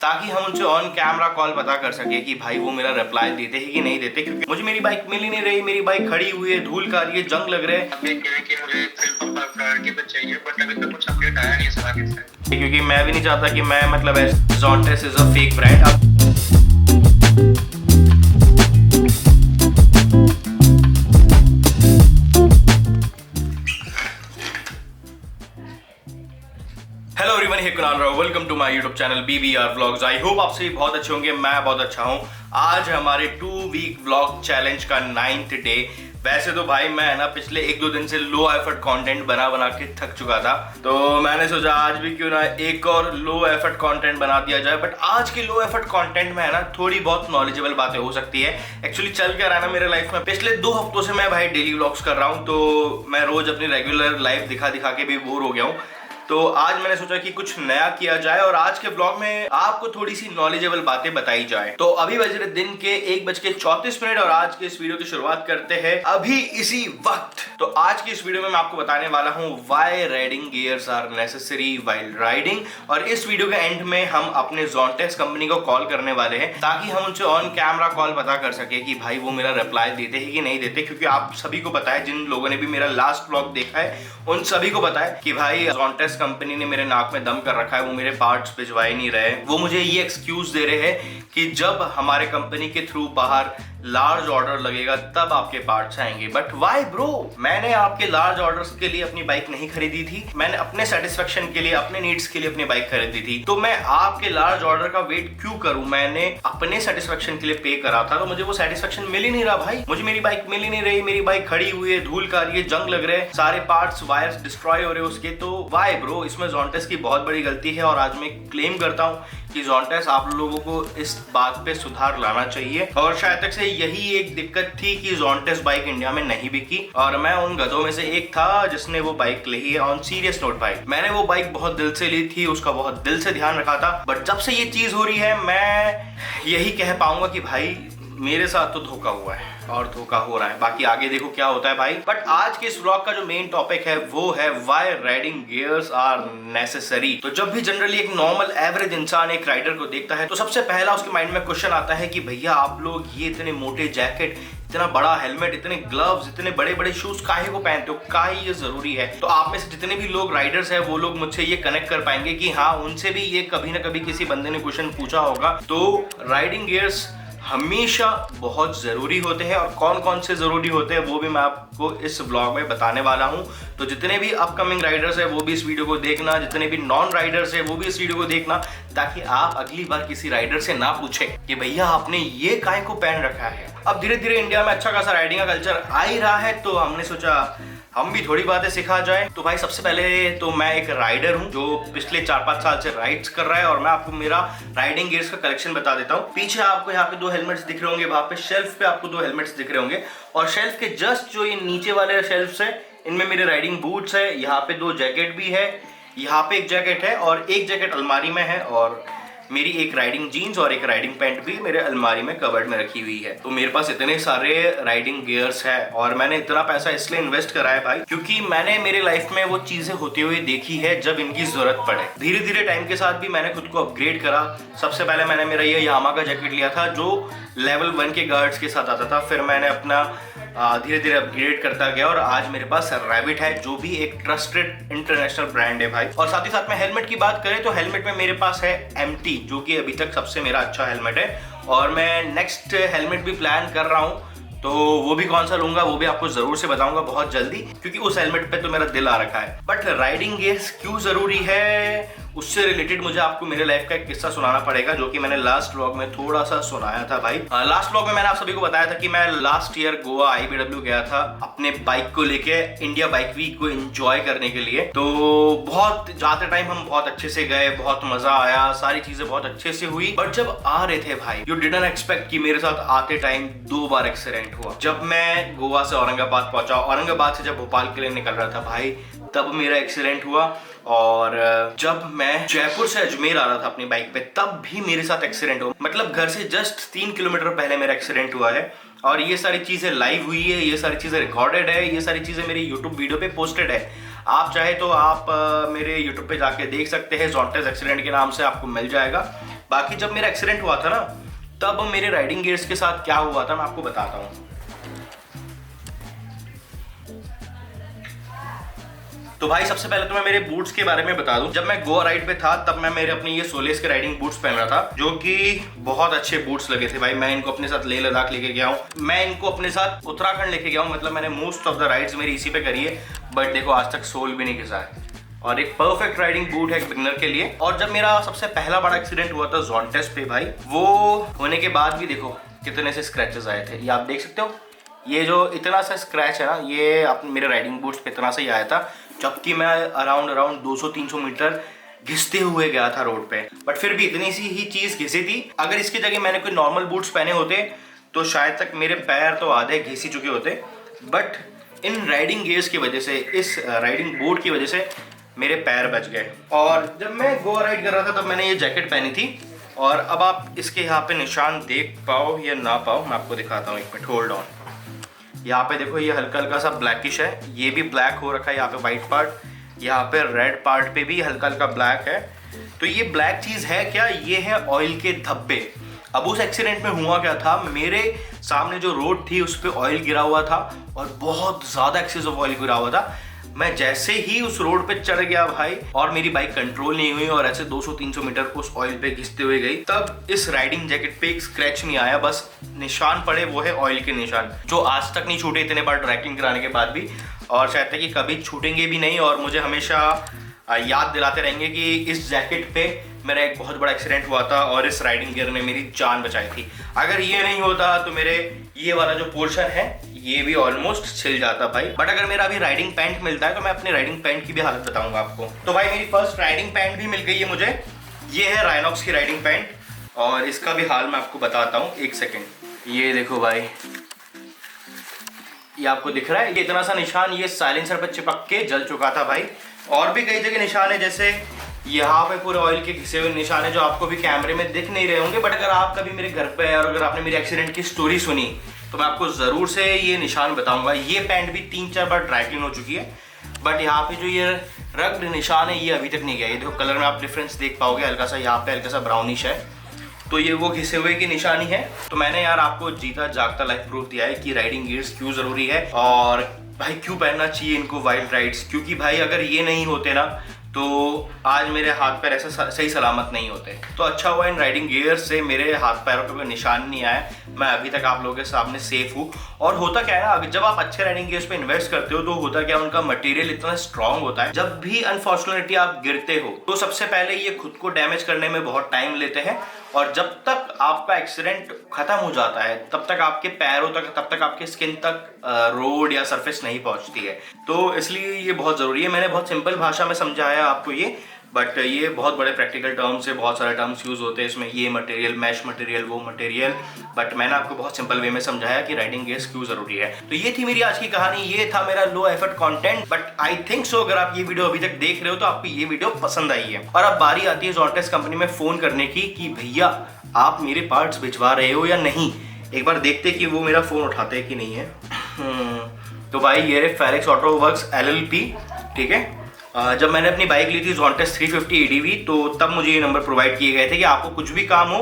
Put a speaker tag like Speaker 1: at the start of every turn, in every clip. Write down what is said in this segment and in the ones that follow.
Speaker 1: ताकि हम उनसे ऑन कैमरा कॉल पता कर सके कि भाई वो मेरा रिप्लाई देते हैं कि नहीं देते, क्योंकि मुझे मेरी बाइक मिल ही नहीं रही। मेरी बाइक खड़ी हुई है, धूल खा रही है, जंग लग रहे हैं। क्योंकि मैं भी नहीं चाहता कि मैं Zontes is a fake brand. Hello everyone, hey Kunal Rao, welcome to my YouTube channel BBR vlogs. I hope आप सभी बहुत अच्छे होंगे। मैं बहुत अच्छा हूं। आज हमारे 2 वीक व्लॉग चैलेंज का 9th डे। वैसे तो भाई मैं ना पिछले 1-2 दिन से लो एफर्ट कंटेंट बना के थक चुका था, तो मैंने सोचा आज भी क्यों ना एक और लो एफर्ट कंटेंट बना दिया जाए। बट आज के लो एफर्ट कंटेंट में है ना थोड़ी बहुत नॉलेजेबल बातें हो सकती है। एक्चुअली चल क्या रहा है ना मेरे लाइफ में, पिछले 2 हफ्तों से मैं भाई डेली व्लॉग्स कर रहा हूँ, तो मैं रोज अपनी रेगुलर लाइफ दिखा के भी बोर हो गया हूँ। तो आज मैंने सोचा कि कुछ नया किया जाए और आज के ब्लॉग में आपको थोड़ी सी नॉलेजेबल बातें बताई जाए। तो अभी बज रहे दिन के 1:34 और आज के इस वीडियो की शुरुआत करते हैं अभी इसी वक्त। तो आज की इस वीडियो में मैं आपको बताने वाला हूं why riding gears are necessary while riding. और इस वीडियो के एंड में हम अपने Zontes कंपनी को कॉल करने वाले हैं ताकि हम उनसे ऑन कैमरा कॉल पता कर सके कि भाई वो मेरा रिप्लाई देते हैं कि नहीं देते। क्योंकि आप सभी को पता है, जिन लोगों ने भी मेरा लास्ट ब्लॉग देखा है उन सभी को पता है कि भाई Zontes कंपनी ने मेरे नाक में दम कर रखा है। वो मेरे पार्ट्स भिजवा ही नहीं रहे। वो मुझे ये एक्सक्यूज दे रहे हैं कि जब हमारे कंपनी के थ्रू बाहर लार्ज ऑर्डर लगेगा तब आपके पार्ट्स आएंगे। बट व्हाई ब्रो, मैंने आपके लार्ज ऑर्डर्स के लिए अपनी बाइक नहीं खरीदी थी। मैंने अपने सेटिस्फेक्शन के लिए, अपने नीड्स के लिए अपनी बाइक खरीदी थी। तो मैं आपके लार्ज ऑर्डर का वेट क्यों करूं? मैंने अपने सेटिस्फेक्शन के लिए पे करा था, तो मुझे वो सेटिस्फेक्शन मिल ही नहीं रहा भाई। मुझे मेरी बाइक मिल ही नहीं रही। मेरी बाइक खड़ी हुई है, धूल खा रही है, जंग लग रहे हैं, सारे पार्ट्स वायर्स डिस्ट्रॉय हो रहे हैं उसके। तो व्हाई ब्रो, इसमें Zontes की बहुत बड़ी गलती है। और आज मैं क्लेम करता हूं कि Zontes आप लोगों को इस बात पे सुधार लाना चाहिए। और शायद तक से यही एक दिक्कत थी कि Zontes बाइक इंडिया में नहीं बिकी, और मैं उन गधों में से एक था जिसने वो बाइक ली है। ऑन सीरियस नोट भाई, मैंने वो बाइक बहुत दिल से ली थी, उसका बहुत दिल से ध्यान रखा था। बट जब से ये चीज हो रही है, मैं यही कह पाऊंगा कि भाई मेरे साथ तो धोखा हुआ है और धोखा हो रहा है। बाकी आगे देखो क्या होता है भाई। बट आज के इस व्लॉग का जो मेन टॉपिक है वो है why riding gears are necessary. तो जब भी जनरली एक नॉर्मल एवरेज इंसान एक राइडर को देखता है तो सबसे पहला उसके माइंड में क्वेश्चन आता है कि भैया आप लोग ये इतने मोटे जैकेट, इतना बड़ा हेलमेट, इतने ग्लव्स, इतने बड़े बड़े शूज काहे को पहनते हो? काहे ये जरूरी है? तो आप में से जितने भी लोग राइडर्स हैं वो लोग मुझसे ये कनेक्ट कर पाएंगे कि हाँ, उनसे भी ये कभी ना कभी किसी बंदे ने क्वेश्चन पूछा होगा। तो राइडिंग गियर्स हमेशा बहुत जरूरी होते हैं, और कौन कौन से जरूरी होते हैं वो भी मैं आपको इस ब्लॉग में बताने वाला हूं। तो जितने भी अपकमिंग राइडर्स हैं वो भी इस वीडियो को देखना, जितने भी नॉन राइडर्स हैं वो भी इस वीडियो को देखना, ताकि आप अगली बार किसी राइडर से ना पूछे कि भैया आपने ये काहे को पहन रखा है। अब धीरे धीरे इंडिया में अच्छा खासा राइडिंग का कल्चर आ ही रहा है, तो हमने सोचा हम भी थोड़ी बातें सिखा जाए। तो भाई सबसे पहले तो मैं एक राइडर हूं जो पिछले 4-5 साल से राइड्स कर रहा है, और मैं आपको मेरा राइडिंग गियर्स का कलेक्शन बता देता हूं। पीछे आपको यहाँ पे 2 हेलमेट्स दिख रहे होंगे, वहां पे शेल्फ पे आपको 2 हेलमेट्स दिख रहे होंगे, और शेल्फ के जस्ट जो ये नीचे वाले शेल्फ है इनमें मेरे राइडिंग बूट्स है। यहाँ पे 2 जैकेट भी है, यहाँ पे एक जैकेट है और एक जैकेट अलमारी में है, और मेरी एक राइडिंग जीन्स और एक राइडिंग पैंट भी मेरे अलमारी में कबर्ड में रखी हुई है। तो मेरे पास इतने सारे राइडिंग गियर्स है, और मैंने इतना पैसा इसलिए इन्वेस्ट करा है भाई क्योंकि मैंने मेरे लाइफ में वो चीजें होती हुई देखी है जब इनकी जरूरत पड़े। धीरे धीरे टाइम के साथ भी मैंने खुद को अपग्रेड करा। सबसे पहले मैंने मेरा ये यामा का जैकेट लिया था जो लेवल 1 के गार्ड्स के साथ आता था। फिर मैंने अपना धीरे धीरे अपग्रेड करता गया, और आज मेरे पास रैबिट है जो भी एक ट्रस्टेड इंटरनेशनल ब्रांड है भाई। और साथ ही साथ में हेलमेट की बात करें तो हेलमेट में मेरे पास है MT, जो कि अभी तक सबसे मेरा अच्छा हेलमेट है, और मैं नेक्स्ट हेलमेट भी प्लान कर रहा हूँ। तो वो भी कौन सा लूंगा वो भी आपको जरूर से बताऊंगा बहुत जल्दी, क्योंकि उस हेलमेट पे तो मेरा दिल आ रखा है। बट राइडिंग गियर्स क्यों जरूरी है, उससे रिलेटेड मुझे आपको मेरे लाइफ का एक किस्सा सुनाना पड़ेगा, जो कि मैंने लास्ट व्लॉग में थोड़ा सा सुनाया था भाई। लास्ट व्लॉग में मैंने आप सभी को बताया था कि मैं लास्ट ईयर गोवा IBW गया था अपने बाइक को लेके, इंडिया बाइक वीक को एंजॉय करने के लिए। तो बहुत जाते टाइम हम बहुत अच्छे से गए, बहुत मजा आया, सारी चीजें बहुत अच्छे से हुई। बट जब आ रहे थे भाई, यू डिडंट एक्सपेक्ट कि मेरे साथ आते टाइम 2 बार एक्सीडेंट हुआ। जब मैं गोवा से औरंगाबाद पहुंचा, औरंगाबाद से जब भोपाल के लिए निकल रहा था भाई, तब मेरा एक्सीडेंट हुआ। और जब मैं जयपुर से अजमेर आ रहा था अपनी बाइक पे, तब भी मेरे साथ एक्सीडेंट हुआ। मतलब घर से जस्ट 3 किलोमीटर पहले मेरा एक्सीडेंट हुआ है, और ये सारी चीजें लाइव हुई है, ये सारी चीजें रिकॉर्डेड है, ये सारी चीजें मेरी यूट्यूब वीडियो पे पोस्टेड है। आप चाहे तो आप मेरे यूट्यूब पे जाके देख सकते हैं, Zontes एक्सीडेंट के नाम से आपको मिल जाएगा। बाकी जब मेरा एक्सीडेंट हुआ था ना, तब मेरे राइडिंग गियर्स के साथ क्या हुआ था मैं आपको बताता हूँ। तो भाई सबसे पहले तो मैं मेरे बूट्स के बारे में बता दूं। जब मैं गोवा राइड पे था तब मैं मेरे अपने ये सोलेस के राइडिंग बूट्स पहन रहा था, जो कि बहुत अच्छे बूट्स लगे थे भाई। मैं इनको अपने साथ लेह लद्दाख लेके गया हूँ, मैं इनको अपने साथ उत्तराखंड लेके गया हूँ, मतलब मैंने मोस्ट ऑफ द राइड्स मेरी इसी पे करी है। बट देखो आज तक सोल भी नहीं घिसा है, और एक परफेक्ट राइडिंग बूट है एक बिगनर के लिए। और जब मेरा सबसे पहला बड़ा एक्सीडेंट हुआ था जोंटेस पे भाई, वो होने के बाद भी देखो कितने से स्क्रैचेस आए थे, ये आप देख सकते हो। ये जो इतना सा स्क्रैच है ना, ये अपने मेरे राइडिंग बूट्स पे इतना सा ही आया था, जबकि मैं अराउंड 200-300 मीटर घिसते हुए गया था रोड पे। बट फिर भी इतनी सी ही चीज घिसी थी। अगर इसकी जगह मैंने कोई नॉर्मल बूट्स पहने होते तो शायद तक मेरे पैर तो आधे घिस ही चुके होते। बट इन राइडिंग गियर्स की वजह से, इस राइडिंग बूट की वजह से मेरे पैर बच गए। और जब मैं गोवा राइड कर रहा था तब मैंने ये जैकेट पहनी थी, और अब आप इसके यहाँ पे निशान देख पाओ या ना पाओ, मैं आपको दिखाता हूँ, एक मिनट होल्ड ऑन। यहाँ पे देखो ये हल्का हल्का सा ब्लैकिश है, ये भी ब्लैक हो रखा है, यहाँ पे व्हाइट पार्ट, यहाँ पे रेड पार्ट पे भी हल्का हल्का ब्लैक है। तो ये ब्लैक चीज है क्या? ये है ऑयल के धब्बे। अब उस एक्सीडेंट में हुआ क्या था, मेरे सामने जो रोड थी उस पर ऑयल गिरा हुआ था, और बहुत ज्यादा एक्सेस ऑफ ऑयल गिरा हुआ था। मैं जैसे ही उस रोड पे चढ़ गया भाई, और मेरी बाइक कंट्रोल नहीं हुई और ऐसे 200-300 मीटर उस ऑयल पे घिसते हुए गई, तब इस राइडिंग जैकेट पे एक स्क्रैच नहीं आया, बस निशान पड़े, वो है ऑयल के निशान, जो आज तक नहीं छूटे इतने बार ट्रैकिंग कराने के बाद भी, और शायद तक कि कभी छूटेंगे भी नहीं। और मुझे हमेशा याद दिलाते रहेंगे कि इस जैकेट पे मेरा एक बहुत बड़ा एक्सीडेंट हुआ था और इस राइडिंग गियर ने मेरी जान बचाई थी। अगर ये नहीं होता तो मेरे ये वाला जो पोर्शन है ये भी ऑलमोस्ट छिल जाता भाई। बट अगर मेरा अभी राइडिंग पैंट मिलता है तो मैं अपने राइडिंग पैंट की भी हालत बताऊंगा आपको। तो भाई मेरी फर्स्ट राइडिंग पैंट भी मिल गई है मुझे, ये है राइनॉक्स की राइडिंग पैंट, और इसका भी हाल मैं आपको बताता हूँ, एक सेकेंड। ये देखो भाई, ये आपको दिख रहा है, ये इतना सा निशान ये साइलेंसर पर चिपक के जल चुका था भाई। और भी कई जगह निशान है, जैसे यहाँ पे पूरे ऑयल के घिसे हुए निशान है, जो आपको भी कैमरे में दिख नहीं रहे होंगे। बट अगर आप कभी मेरे घर पे है और अगर आपने मेरे एक्सीडेंट की स्टोरी सुनी तो मैं आपको जरूर से ये निशान बताऊंगा। ये पैंट भी 3-4 बार ड्राई क्लीन हो चुकी है, बट यहाँ पे जो ये रग्ड निशान है ये अभी तक नहीं गया। ये देखो कलर में आप डिफरेंस देख पाओगे, हल्का सा यहाँ पे हल्का सा ब्राउनिश है, तो ये वो घिसे हुए की निशानी है। तो मैंने यार आपको जीता जागता लाइफ प्रूफ दिया है कि राइडिंग गियर्स क्यों जरूरी है, और भाई क्यों पहनना चाहिए इनको वाइल्ड राइड्स। क्योंकि भाई अगर ये नहीं होते ना तो आज मेरे हाथ पैर ऐसे सही सलामत नहीं होते। तो अच्छा हुआ इन राइडिंग गियर से मेरे हाथ पैरों पे कोई निशान नहीं आया, मैं अभी तक आप लोगों के सामने सेफ हूँ। और होता क्या है ना, जब आप अच्छे राइडिंग गियर्स पे इन्वेस्ट करते हो तो होता क्या, उनका मटेरियल इतना स्ट्रांग होता है, जब भी अनफॉर्चुनेटली आप गिरते हो तो सबसे पहले ये खुद को डैमेज करने में बहुत टाइम लेते हैं, और जब तक आपका एक्सीडेंट खत्म हो जाता है तब तक आपके पैरों तक, तब तक आपके स्किन तक रोड या सरफेस नहीं पहुंचती है। तो इसलिए ये बहुत जरूरी है। मैंने बहुत सिंपल भाषा में समझाया आपको ये, बट ये बहुत बड़े प्रैक्टिकल टर्म्स से बहुत सारे टर्म्स यूज होते हैं इसमें, ये मटेरियल, मैश मटेरियल, वो मटेरियल। बट मैंने आपको बहुत सिंपल वे में समझाया कि राइडिंग गियर्स क्यों जरूरी है। तो ये थी मेरी आज की कहानी, ये था मेरा low effort content. But I think so अगर आप ये वीडियो अभी तक देख रहे हो तो आपको ये वीडियो पसंद आई है। और अब बारी आती है जोंटेस कंपनी में फोन करने की कि भैया आप मेरे पार्ट्स भिजवा रहे हो या नहीं। एक बार देखते कि वो मेरा फोन उठाते कि नहीं है। तो भाई ये रहे फेरिक्स ऑटो वर्क्स LLP, ठीक है। जब मैंने अपनी बाइक ली थी जोंटेस 350 ADV, तो तब मुझे ये नंबर प्रोवाइड किए गए थे कि आपको कुछ भी काम हो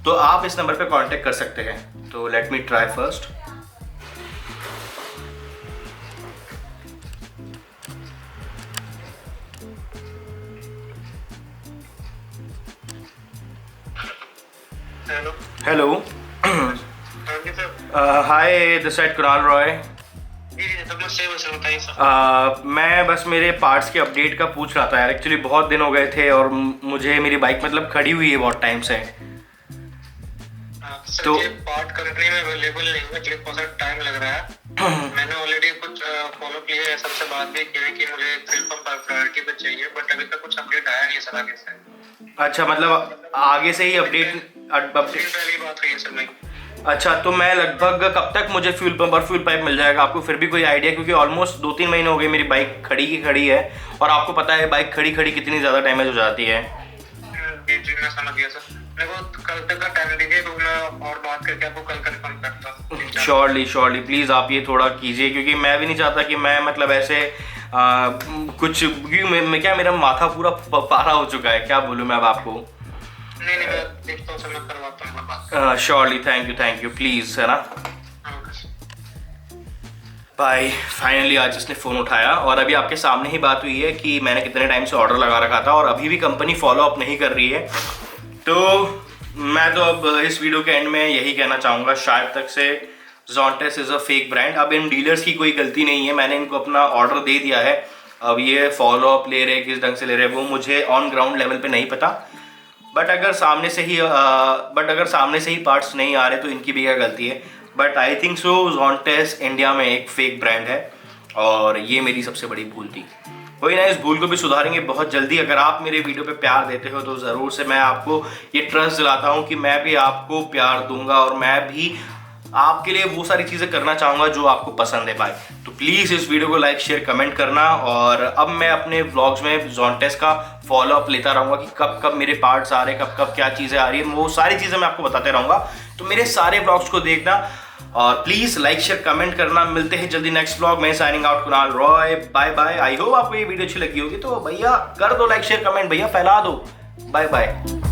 Speaker 1: तो आप इस नंबर पे कांटेक्ट कर सकते हैं। तो let me try first. Hello, hi, this side Kunal Roy. मैं बस मेरे पार्ट्स के अपडेट का पूछ रहा था यार। एक्चुअली बहुत दिन हो गए थे और मुझे मेरी बाइक मतलब खड़ी हुई है बहुत टाइम से।
Speaker 2: तो पार्ट करने में अवेलेबल नहीं है, इसलिए बहुत टाइम लग रहा है। मैंने ऑलरेडी कुछ फॉलो किए हैं, सबसे बात भी की है कि मुझे फ्यूल पंप प्रायोरिटी पे चाहिए, बट अभी तक कुछ अपडेट आया नहीं सर आगे से। अच्छा, मतलब आगे से ही अपडेट पहली बात हुई है सर नहीं। अच्छा, तो मैं लगभग कब तक मुझे फ्यूल पंप और फ्यूल पाइप मिल जाएगा? आपको फिर भी कोई आइडिया? क्योंकि ऑलमोस्ट 2-3 महीने हो गए मेरी बाइक खड़ी की खड़ी है, और आपको पता है बाइक खड़ी खड़ी कितनी ज़्यादा डैमेज हो जाती है। जी मैं समझ गया सर। मेरे को कल तक का टाइम दीजिए तो मैं और बात करके आपको कल कंफर्म करता हूँ। श्योरली प्लीज़ आप ये थोड़ा कीजिए, क्योंकि मैं भी नहीं चाहता कि मैं मतलब ऐसे कुछ क्या, मेरा माथा पूरा पारा हो चुका है, क्या बोलूँ मैं अब आपको। नहीं देखता हूँ, मैं करवाता हूँ बात।
Speaker 1: श्योरली, थैंक यू प्लीज़, है ना भाई। फाइनली आज इसने फ़ोन उठाया और अभी आपके सामने ही बात हुई है कि मैंने कितने टाइम से ऑर्डर लगा रखा था और अभी भी कंपनी फॉलो अप नहीं कर रही है। तो मैं तो अब इस वीडियो के एंड में यही कहना चाहूँगा, शायद तक से Zontes is a fake brand. अब इन डीलर्स की कोई गलती नहीं है, मैंने इनको अपना ऑर्डर दे दिया है। अब ये फॉलो अप ले रहे, किस ढंग से ले रहे वो मुझे ऑन ग्राउंड लेवल पे नहीं पता। बट अगर सामने से ही पार्ट्स नहीं आ रहे तो इनकी भी क्या गलती है। But I think so Zontes India में एक फेक ब्रांड है और ये मेरी सबसे बड़ी भूल थी। कोई ना, इस भूल को भी सुधारेंगे बहुत जल्दी। अगर आप मेरे वीडियो पे प्यार देते हो तो ज़रूर से मैं आपको ये ट्रस्ट दिलाता हूँ कि मैं भी आपको प्यार दूंगा और मैं भी आपके लिए वो सारी चीज़ें करना चाहूँगा जो आपको पसंद है भाई। तो प्लीज़ इस वीडियो को लाइक शेयर कमेंट करना। और अब मैं अपने व्लॉग्स में Zontes का फॉलो अप लेता रहूँगा कि कब कब मेरे पार्ट्स आ रहे, कब कब क्या चीज़ें आ रही है, वो सारी चीज़ें मैं आपको बताते रहूँगा। तो मेरे सारे व्लॉग्स को देखना और प्लीज़ लाइक शेयर कमेंट करना। मिलते हैं जल्दी नेक्स्ट व्लॉग में। Signing out, Kunal Roy, bye bye. I hope आपको ये वीडियो अच्छी लगी होगी, तो भैया कर दो लाइक शेयर कमेंट, भैया फैला दो। Bye bye.